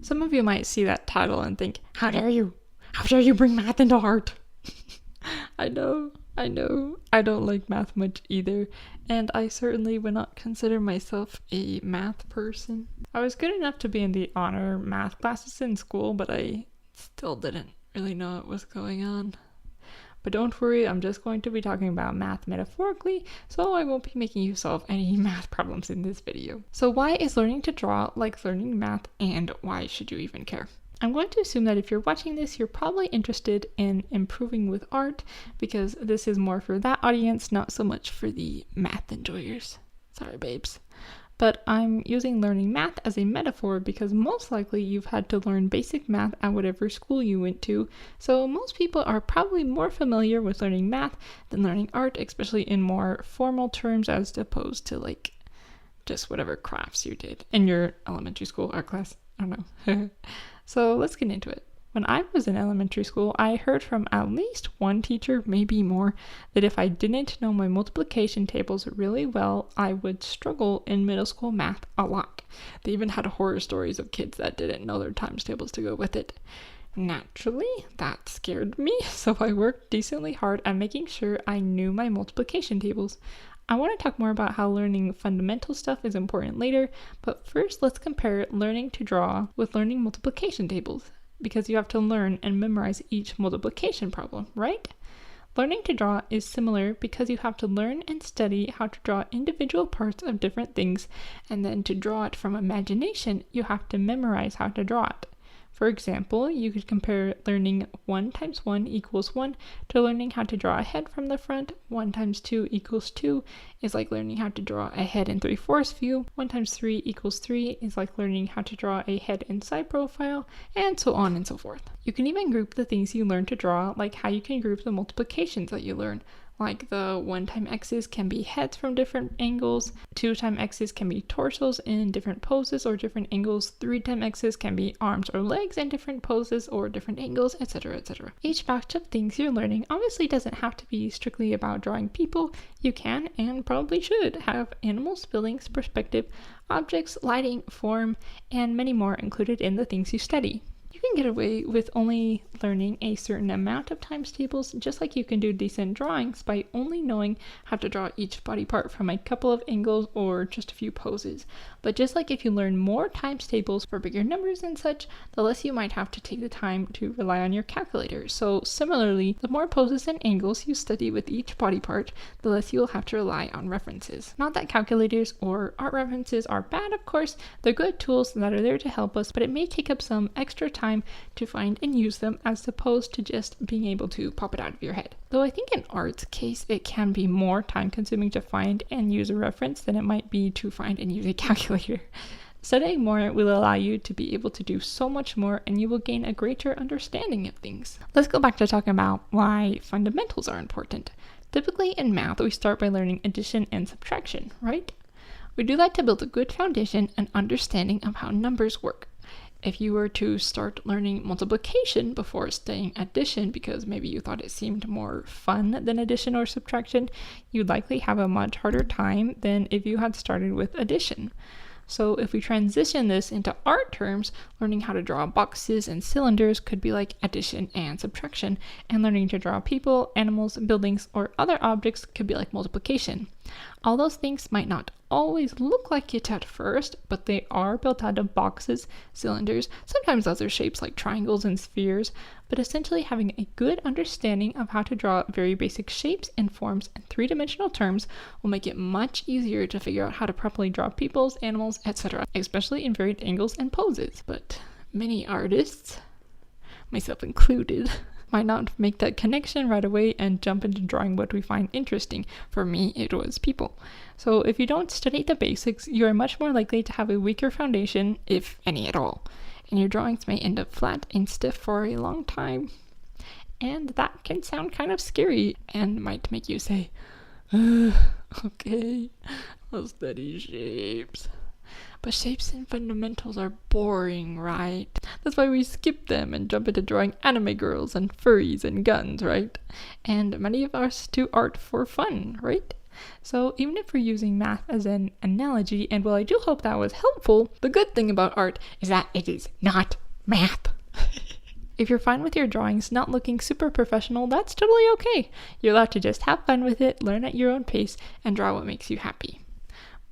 Some of you might see that title and think, how dare you? How dare you bring math into art? I know. I don't like math much either, and I certainly would not consider myself a math person. I was good enough to be in the honor math classes in school, but I still didn't really know what was going on. But don't worry, I'm just going to be talking about math metaphorically, so I won't be making you solve any math problems in this video. So why is learning to draw like learning math, and why should you even care? I'm going to assume that if you're watching this, you're probably interested in improving with art, because this is more for that audience, not so much for the math enjoyers. Sorry, babes. But I'm using learning math as a metaphor because most likely you've had to learn basic math at whatever school you went to, so most people are probably more familiar with learning math than learning art, especially in more formal terms as opposed to like just whatever crafts you did in your elementary school art class. I don't know. So let's get into it. When I was in elementary school, I heard from at least one teacher, maybe more, that if I didn't know my multiplication tables really well, I would struggle in middle school math a lot. They even had horror stories of kids that didn't know their times tables to go with it. Naturally, that scared me, so I worked decently hard at making sure I knew my multiplication tables. I want to talk more about how learning fundamental stuff is important later, but first let's compare learning to draw with learning multiplication tables, because you have to learn and memorize each multiplication problem, right? Learning to draw is similar because you have to learn and study how to draw individual parts of different things, and then to draw it from imagination, you have to memorize how to draw it. For example, you could compare learning 1 times 1 equals 1 to learning how to draw a head from the front. 1 times 2 equals 2 is like learning how to draw a head in 3/4 view. 1 times 3 equals 3 is like learning how to draw a head in side profile, and so on and so forth. You can even group the things you learn to draw, like how you can group the multiplications that you learn. Like the 1 times x's can be heads from different angles, 2 times x's can be torsos in different poses or different angles, 3 times x's can be arms or legs in different poses or different angles, etc., etc. Each batch of things you're learning obviously doesn't have to be strictly about drawing people. You can, and probably should, have animals, buildings, perspective, objects, lighting, form, and many more included in the things you study. You can get away with only learning a certain amount of times tables, just like you can do decent drawings by only knowing how to draw each body part from a couple of angles or just a few poses. But just like if you learn more times tables for bigger numbers and such, the less you might have to take the time to rely on your calculator. So similarly, the more poses and angles you study with each body part, the less you'll have to rely on references. Not that calculators or art references are bad, of course. They're good tools that are there to help us, but it may take up some extra time to find and use them as opposed to just being able to pop it out of your head. Though I think in art's case, it can be more time consuming to find and use a reference than it might be to find and use a calculator. Studying more will allow you to be able to do so much more, and you will gain a greater understanding of things. Let's go back to talking about why fundamentals are important. Typically in math, we start by learning addition and subtraction, right? We do that to build a good foundation and understanding of how numbers work. If you were to start learning multiplication before studying addition because maybe you thought it seemed more fun than addition or subtraction, you'd likely have a much harder time than if you had started with addition. So if we transition this into art terms, learning how to draw boxes and cylinders could be like addition and subtraction, and learning to draw people, animals, buildings, or other objects could be like multiplication. All those things might not always look like it at first, but they are built out of boxes, cylinders, sometimes other shapes like triangles and spheres, but essentially having a good understanding of how to draw very basic shapes and forms in three-dimensional terms will make it much easier to figure out how to properly draw peoples, animals, etc., especially in varied angles and poses. But many artists, myself included, might not make that connection right away and jump into drawing what we find interesting. For me, it was people. So if you don't study the basics, you are much more likely to have a weaker foundation, if any at all. And your drawings may end up flat and stiff for a long time. And that can sound kind of scary and might make you say, okay, I'll study shapes. But shapes and fundamentals are boring, right? That's why we skip them and jump into drawing anime girls and furries and guns, right? And many of us do art for fun, right? So even if we're using math as an analogy, and while I do hope that was helpful, the good thing about art is that it is not math. If you're fine with your drawings not looking super professional, that's totally okay. You're allowed to just have fun with it, learn at your own pace, and draw what makes you happy.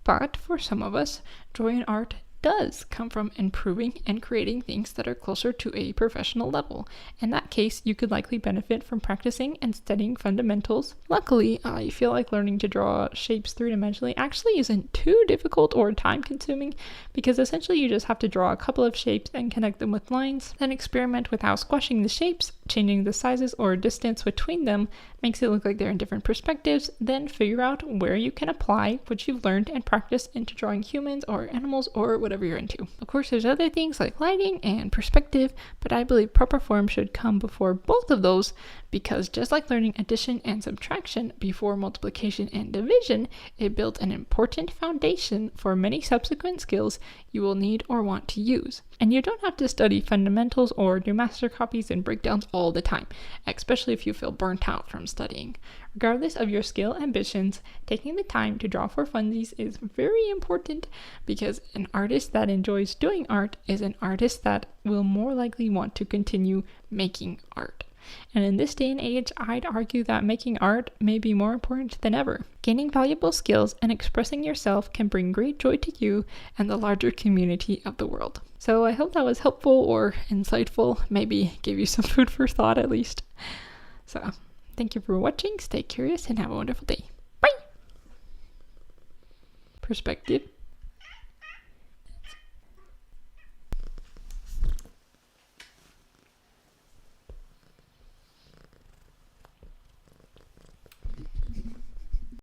But for some of us, joy in art does come from improving and creating things that are closer to a professional level. In that case, you could likely benefit from practicing and studying fundamentals. Luckily, I feel like learning to draw shapes three-dimensionally actually isn't too difficult or time-consuming, because essentially you just have to draw a couple of shapes and connect them with lines, then experiment with how squashing the shapes, changing the sizes or distance between them makes it look like they're in different perspectives, then figure out where you can apply what you've learned and practiced into drawing humans or animals or whatever you're into. Of course, there's other things like lighting and perspective, but I believe proper form should come before both of those, because just like learning addition and subtraction before multiplication and division, it built an important foundation for many subsequent skills you will need or want to use. And you don't have to study fundamentals or do master copies and breakdowns all the time, especially if you feel burnt out from studying. Regardless of your skill ambitions, taking the time to draw for funsies is very important, because an artist that enjoys doing art is an artist that will more likely want to continue making art. And in this day and age, I'd argue that making art may be more important than ever. Gaining valuable skills and expressing yourself can bring great joy to you and the larger community of the world. So I hope that was helpful or insightful, maybe gave you some food for thought at least. So thank you for watching, stay curious, and have a wonderful day. Bye! Perspective.